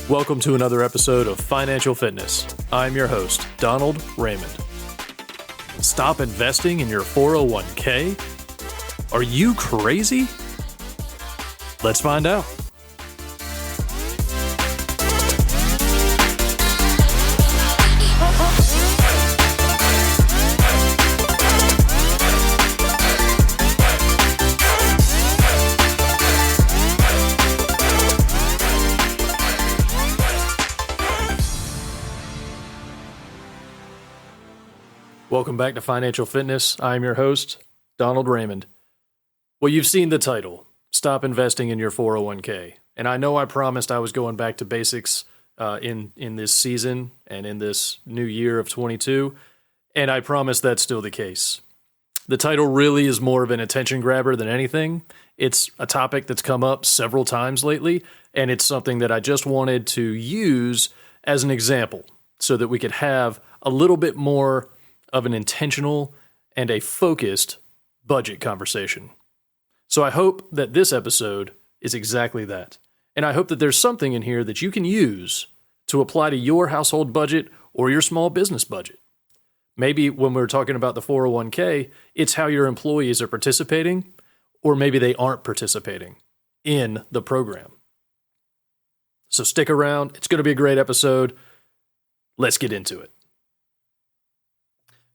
Welcome to another episode of Financial Fitness. I'm your host, Donald Raymond. Stop investing in your 401k? Are you crazy? Let's find out. Welcome back to Financial Fitness. I'm your host, Donald Raymond. Well, you've seen the title, Stop Investing in Your 401k. And I know I promised I was going back to basics in this season and in this new year of 22, and I promise that's still the case. The title really is more of an attention grabber than anything. It's a topic that's come up several times lately, and it's something that I just wanted to use as an example so that we could have a little bit more of an intentional and a focused budget conversation. So I hope that this episode is exactly that. And I hope that there's something in here that you can use to apply to your household budget or your small business budget. Maybe when we're talking about the 401k, it's how your employees are participating, or maybe they aren't participating in the program. So stick around. It's going to be a great episode. Let's get into it.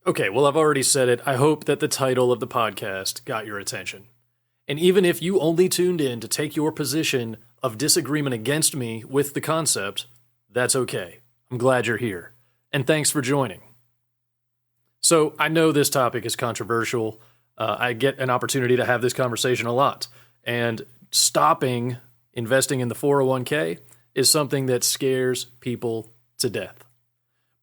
Okay, well, I've already said it. I hope that the title of the podcast got your attention. And even if you only tuned in to take your position of disagreement against me with the concept, that's okay. I'm glad you're here. And thanks for joining. So I know this topic is controversial. I get an opportunity to have this conversation a lot. And stopping investing in the 401k is something that scares people to death.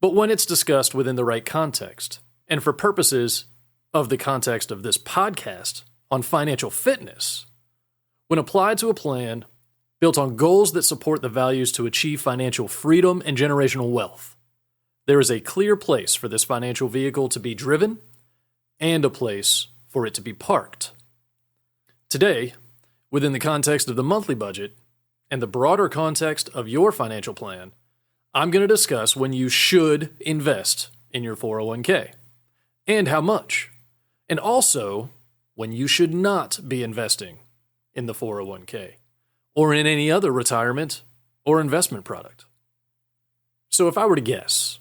But when it's discussed within the right context, and for purposes of the context of this podcast on financial fitness, when applied to a plan built on goals that support the values to achieve financial freedom and generational wealth, there is a clear place for this financial vehicle to be driven and a place for it to be parked. Today, within the context of the monthly budget and the broader context of your financial plan, I'm going to discuss when you should invest in your 401k. And how much, and also when you should not be investing in the 401k or in any other retirement or investment product. So if I were to guess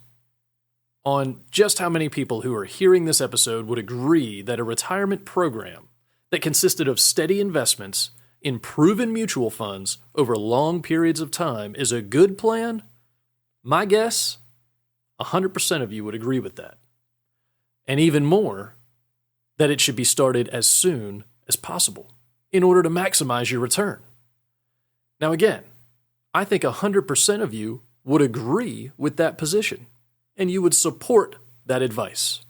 on just how many people who are hearing this episode would agree that a retirement program that consisted of steady investments in proven mutual funds over long periods of time is a good plan, my guess, 100% of you would agree with that. And even more, that it should be started as soon as possible in order to maximize your return. Now again, I think 100% of you would agree with that position, and you would support that advice.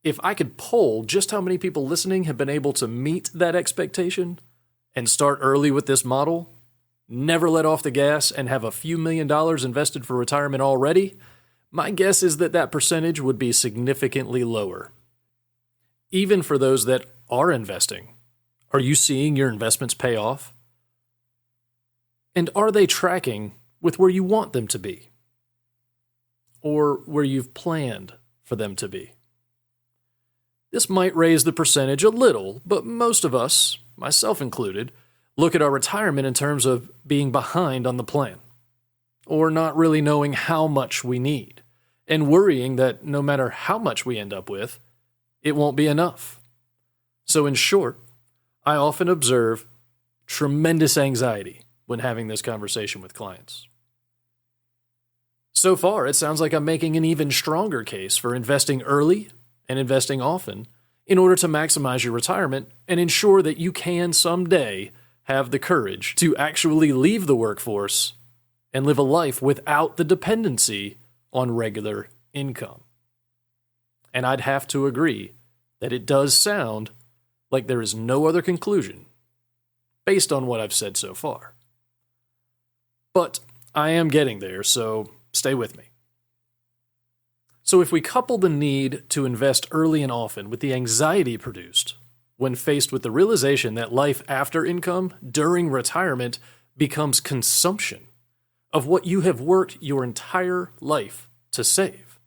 If I could poll just how many people listening have been able to meet that expectation and start early with this model, never let off the gas, and have a few $1,000,000 invested for retirement already, my guess is that that percentage would be significantly lower. Even for those that are investing, are you seeing your investments pay off? And are they tracking with where you want them to be? Or where you've planned for them to be? This might raise the percentage a little, but most of us, myself included, look at our retirement in terms of being behind on the plan, or not really knowing how much we need, and worrying that no matter how much we end up with, it won't be enough. So in short, I often observe tremendous anxiety when having this conversation with clients. So far, it sounds like I'm making an even stronger case for investing early and investing often in order to maximize your retirement and ensure that you can someday have the courage to actually leave the workforce and live a life without the dependency on regular income. And I'd have to agree that it does sound like there is no other conclusion based on what I've said so far. But I am getting there, so stay with me. So if we couple the need to invest early and often with the anxiety produced when faced with the realization that life after income during retirement becomes consumption, of what you have worked your entire life to save.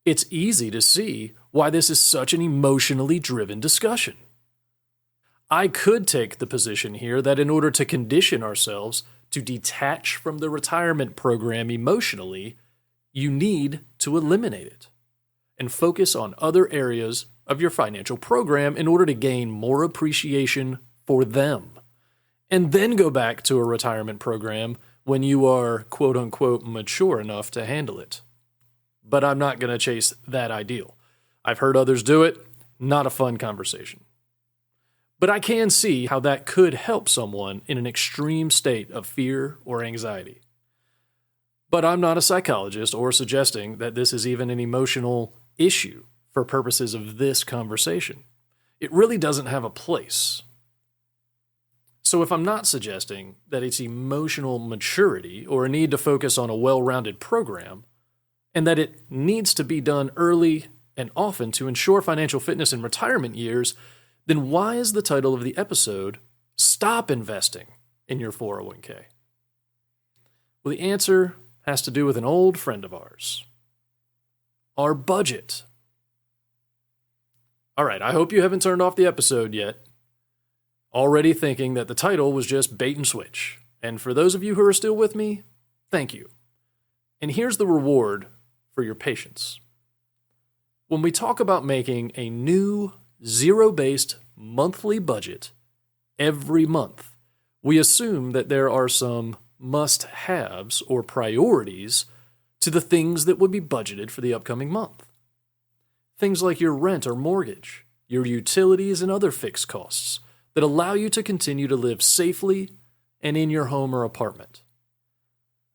It's easy to see why this is such an emotionally driven discussion. I could take the position here that in order to condition ourselves to detach from the retirement program emotionally, you need to eliminate it and focus on other areas of your financial program in order to gain more appreciation for them. And then go back to a retirement program when you are quote unquote mature enough to handle it. But I'm not going to chase that ideal. I've heard others do it, not a fun conversation. But I can see how that could help someone in an extreme state of fear or anxiety. But I'm not a psychologist or suggesting that this is even an emotional issue for purposes of this conversation. It really doesn't have a place. So if I'm not suggesting that it's emotional maturity or a need to focus on a well-rounded program, and that it needs to be done early and often to ensure financial fitness in retirement years, then why is the title of the episode, Stop Investing in Your 401k? Well, the answer has to do with an old friend of ours, our budget. All right, I hope you haven't turned off the episode yet, already thinking that the title was just bait and switch. And for those of you who are still with me, thank you. And here's the reward for your patience. When we talk about making a new zero-based monthly budget every month, we assume that there are some must-haves or priorities to the things that would be budgeted for the upcoming month. Things like your rent or mortgage, your utilities and other fixed costs that allow you to continue to live safely and in your home or apartment.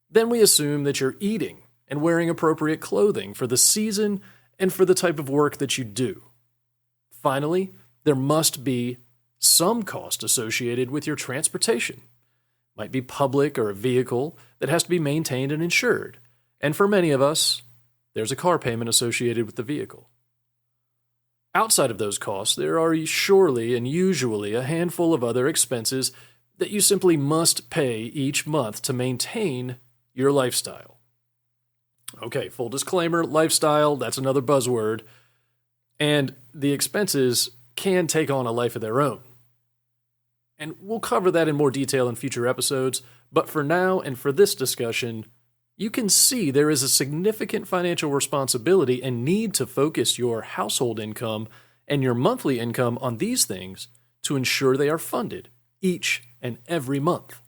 Then we assume that you're eating and wearing appropriate clothing for the season and for the type of work that you do. Finally, there must be some cost associated with your transportation. Might be public or a vehicle that has to be maintained and insured. And for many of us, there's a car payment associated with the vehicle. Outside of those costs, there are surely and usually a handful of other expenses that you simply must pay each month to maintain your lifestyle. Okay, full disclaimer, lifestyle, that's another buzzword. And the expenses can take on a life of their own. And we'll cover that in more detail in future episodes, but for now and for this discussion, you can see there is a significant financial responsibility and need to focus your household income and your monthly income on these things to ensure they are funded each and every month.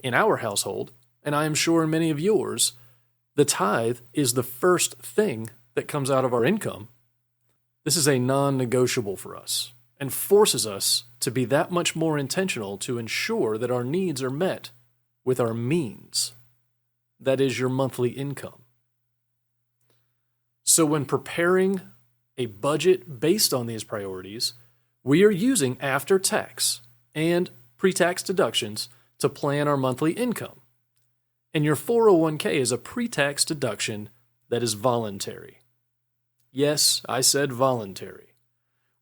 In our household, and I am sure in many of yours, the tithe is the first thing that comes out of our income. This is a non-negotiable for us and forces us to be that much more intentional to ensure that our needs are met with our means. That is your monthly income. So when preparing a budget based on these priorities, we are using after-tax and pre-tax deductions to plan our monthly income. And your 401k is a pre-tax deduction that is voluntary. Yes, I said voluntary.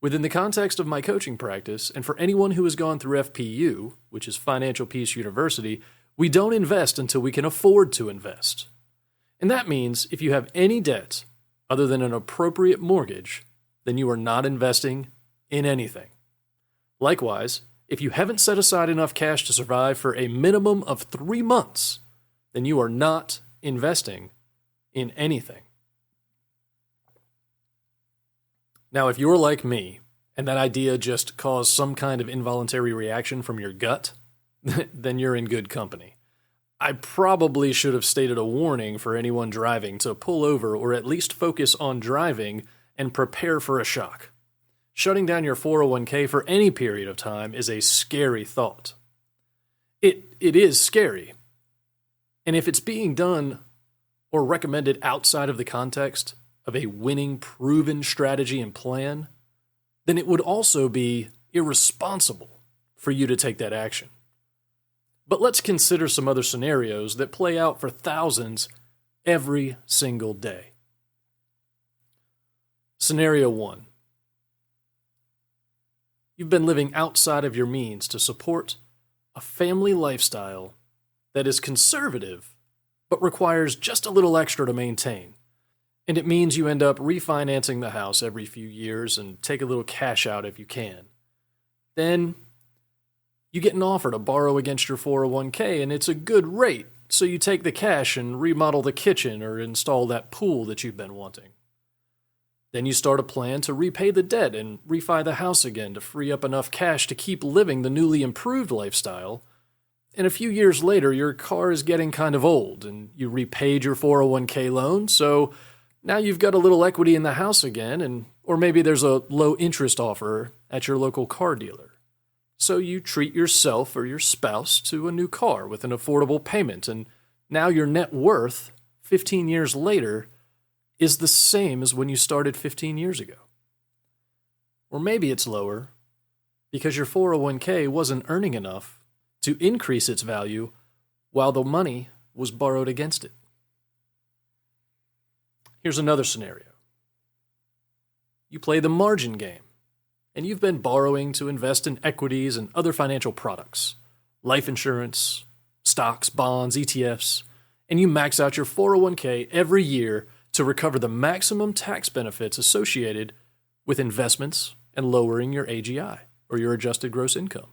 Within the context of my coaching practice, and for anyone who has gone through FPU, which is Financial Peace University, we don't invest until we can afford to invest. And that means if you have any debt other than an appropriate mortgage, then you are not investing in anything. Likewise, if you haven't set aside enough cash to survive for a minimum of 3 months, then you are not investing in anything. Now, if you're like me, and that idea just caused some kind of involuntary reaction from your gut, then you're in good company. I probably should have stated a warning for anyone driving to pull over or at least focus on driving and prepare for a shock. Shutting down your 401k for any period of time is a scary thought. It is scary. And if it's being done or recommended outside of the context of a winning, proven strategy and plan, then it would also be irresponsible for you to take that action. But let's consider some other scenarios that play out for thousands every single day. Scenario 1. You've been living outside of your means to support a family lifestyle that is conservative but requires just a little extra to maintain. And it means you end up refinancing the house every few years and take a little cash out if you can. Then you get an offer to borrow against your 401k, and it's a good rate, so you take the cash and remodel the kitchen or install that pool that you've been wanting. Then you start a plan to repay the debt and refi the house again to free up enough cash to keep living the newly improved lifestyle. And a few years later, your car is getting kind of old, and you repaid your 401k loan, so now you've got a little equity in the house again, or maybe there's a low interest offer at your local car dealer. So you treat yourself or your spouse to a new car with an affordable payment, and now your net worth, 15 years later, is the same as when you started 15 years ago. Or maybe it's lower because your 401k wasn't earning enough to increase its value while the money was borrowed against it. Here's another scenario. You play the margin game, and you've been borrowing to invest in equities and other financial products, life insurance, stocks, bonds, ETFs, and you max out your 401k every year to recover the maximum tax benefits associated with investments and lowering your AGI, or your adjusted gross income.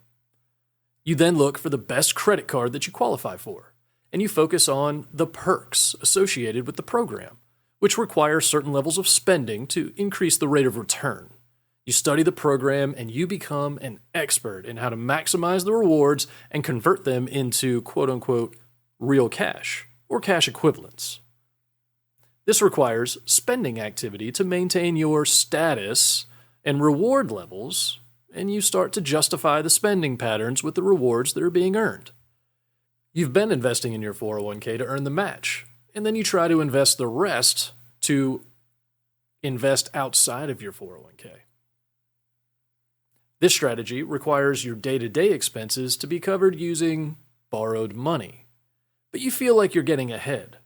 You then look for the best credit card that you qualify for, and you focus on the perks associated with the program, which require certain levels of spending to increase the rate of return. You study the program and you become an expert in how to maximize the rewards and convert them into quote-unquote real cash or cash equivalents. This requires spending activity to maintain your status and reward levels, and you start to justify the spending patterns with the rewards that are being earned. You've been investing in your 401k to earn the match, and then you try to invest the rest to invest outside of your 401k. This strategy requires your day-to-day expenses to be covered using borrowed money, but you feel like you're getting ahead.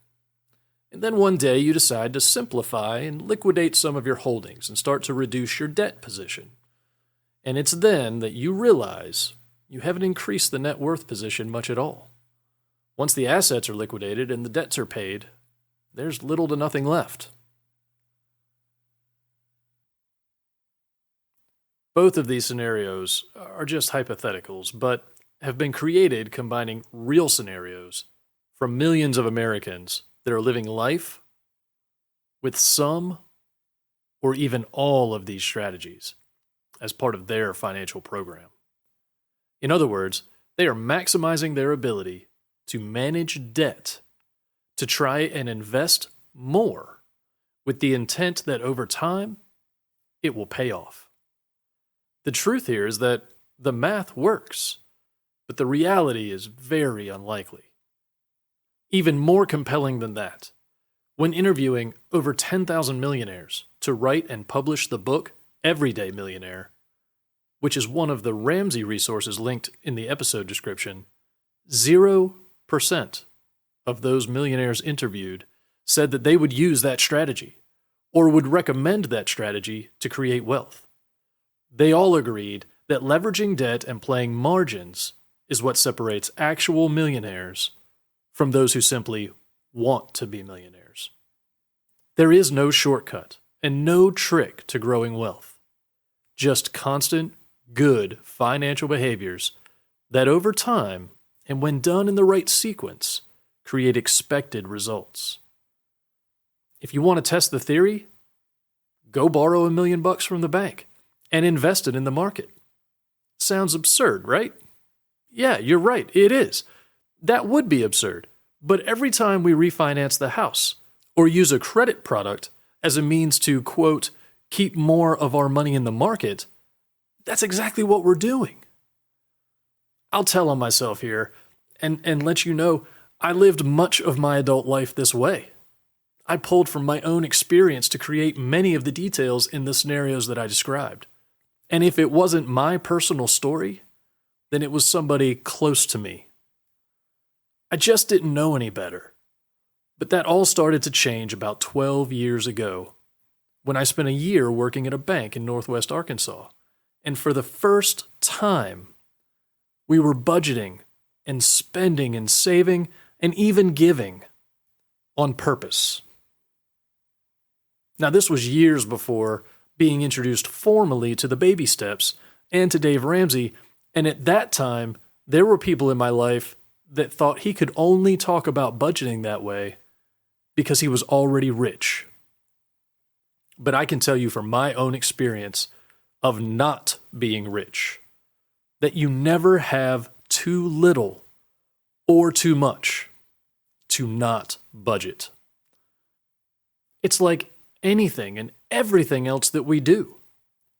And then one day you decide to simplify and liquidate some of your holdings and start to reduce your debt position. And it's then that you realize you haven't increased the net worth position much at all. Once the assets are liquidated and the debts are paid, there's little to nothing left. Both of these scenarios are just hypotheticals, but have been created combining real scenarios from millions of Americans that are living life with some or even all of these strategies as part of their financial program. In other words, they are maximizing their ability to manage debt to try and invest more with the intent that over time it will pay off. The truth here is that the math works, but the reality is very unlikely. Even more compelling than that, when interviewing over 10,000 millionaires to write and publish the book Everyday Millionaire, which is one of the Ramsey resources linked in the episode description, 0% of those millionaires interviewed said that they would use that strategy or would recommend that strategy to create wealth. They all agreed that leveraging debt and playing margins is what separates actual millionaires from those who simply want to be millionaires. There is no shortcut and no trick to growing wealth. Just constant, good financial behaviors that over time, and when done in the right sequence, create expected results. If you want to test the theory, go borrow $1 million from the bank and invest it in the market. Sounds absurd, right? Yeah, you're right, it is. That would be absurd. But every time we refinance the house or use a credit product as a means to, quote, keep more of our money in the market, that's exactly what we're doing. I'll tell on myself here and let you know I lived much of my adult life this way. I pulled from my own experience to create many of the details in the scenarios that I described. And if it wasn't my personal story, then it was somebody close to me. I just didn't know any better. But that all started to change about 12 years ago when I spent a year working at a bank in Northwest Arkansas. And for the first time, we were budgeting and spending and saving and even giving on purpose. Now, this was years before being introduced formally to the baby steps and to Dave Ramsey, and at that time, there were people in my life that thought he could only talk about budgeting that way because he was already rich. But I can tell you from my own experience of not being rich, that you never have too little or too much to not budget. It's like anything and everything else that we do.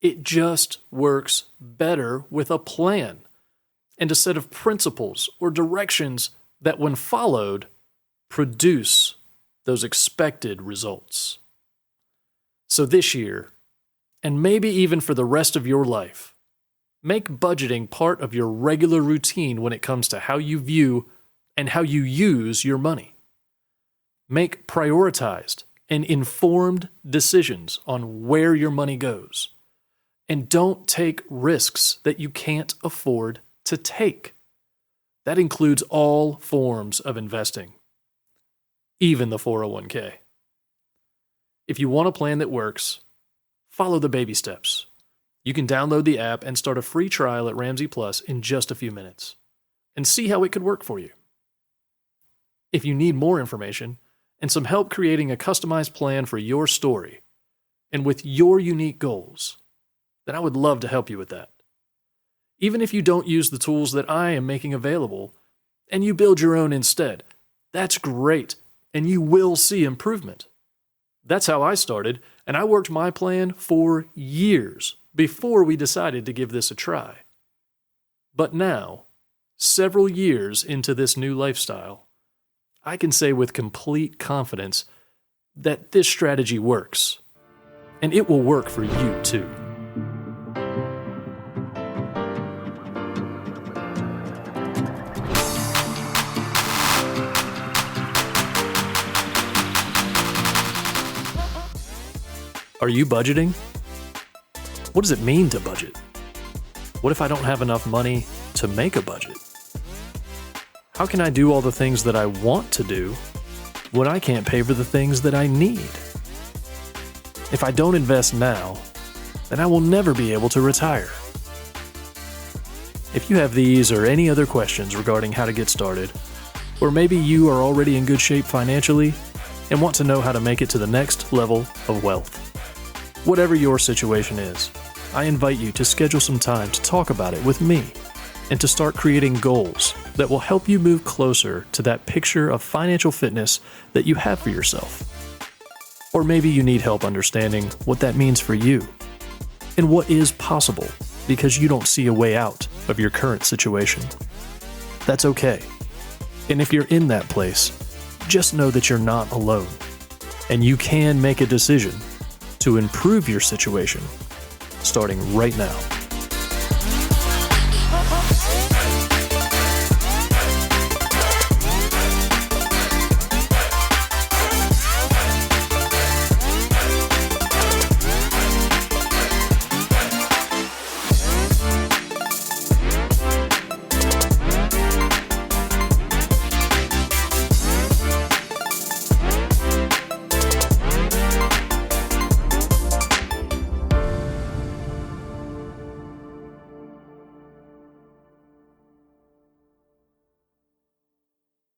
It just works better with a plan and a set of principles or directions that, when followed, produce those expected results. So this year, and maybe even for the rest of your life, make budgeting part of your regular routine when it comes to how you view and how you use your money. Make prioritized and informed decisions on where your money goes. And don't take risks that you can't afford to take. That includes all forms of investing, even the 401k. If you want a plan that works, follow the baby steps. You can download the app and start a free trial at Ramsey Plus in just a few minutes and see how it could work for you. If you need more information and some help creating a customized plan for your story and with your unique goals, then I would love to help you with that. Even if you don't use the tools that I am making available and you build your own instead, that's great, and you will see improvement. That's how I started, and I worked my plan for years before we decided to give this a try. But now, several years into this new lifestyle, I can say with complete confidence that this strategy works, and it will work for you too. Are you budgeting? What does it mean to budget? What if I don't have enough money to make a budget? How can I do all the things that I want to do when I can't pay for the things that I need? If I don't invest now, then I will never be able to retire. If you have these or any other questions regarding how to get started, or maybe you are already in good shape financially and want to know how to make it to the next level of wealth, whatever your situation is, I invite you to schedule some time to talk about it with me and to start creating goals that will help you move closer to that picture of financial fitness that you have for yourself. Or maybe you need help understanding what that means for you and what is possible because you don't see a way out of your current situation. That's okay. And if you're in that place, just know that you're not alone and you can make a decision to improve your situation starting right now.